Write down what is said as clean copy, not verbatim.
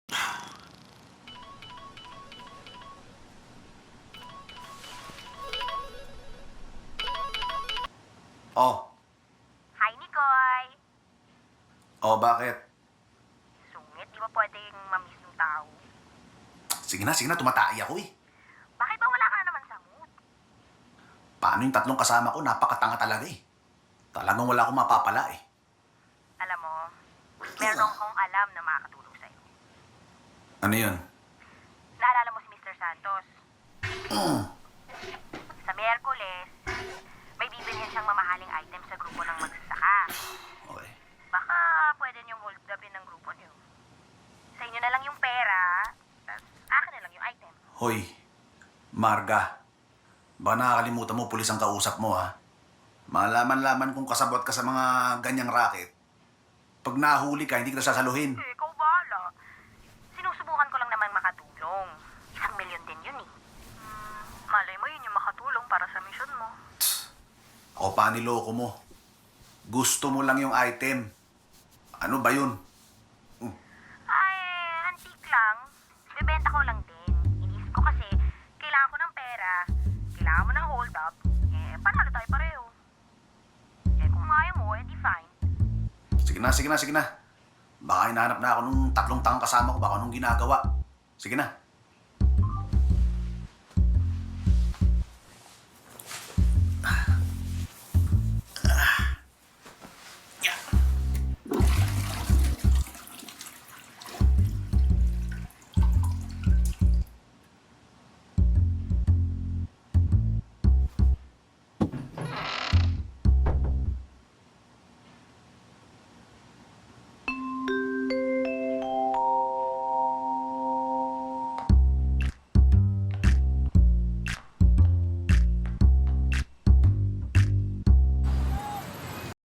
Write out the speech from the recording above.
Oh, Hi, Nicoy! oh, bakit? Sungit, di ba pwedeng mamiss yung tao? Sige na, tumatay ako eh. Bakit ba wala ka na naman sa mood? Paano yung tatlong kasama ko? Napakatanga talaga eh. Talagang wala akong mapapala eh. Alam mo, meron akong alam na makakatulong sa'yo. Ano yun? Naalala mo si Mr. Santos? Mm. Sa Miyerkules, may bibilhin siyang mamahaling item sa grupo ng magsasaka. Okay. Baka pwede niyong hold upin ng grupo niyo. Sa inyo na lang yung pera, tas akin na lang yung item. Hoy, Marga. Baka nakakalimutan mo pulis ang kausap mo ha. Malaman-laman kung kasabot ka sa mga ganyang racket. Pag nahuli ka, hindi kita sasaluhin. Ikaw bahala. Sinusubukan ko lang naman makatulong. 1,000,000 din yun eh. Malay mo yun yung makatulong para sa mission mo. Ako pa niloko mo. Gusto mo lang yung item. Ano ba yun? Ay, antique lang. Bebenta ko lang din. Iniisip ko kasi, kailangan ko ng pera, kailangan mo ng hold up, panalo tayo pareho. Kung ayaw mo, edi fine. Sige na. Baka hinahanap na ako nung tatlong tangang kasama ko. Baka anong ginagawa. Sige na.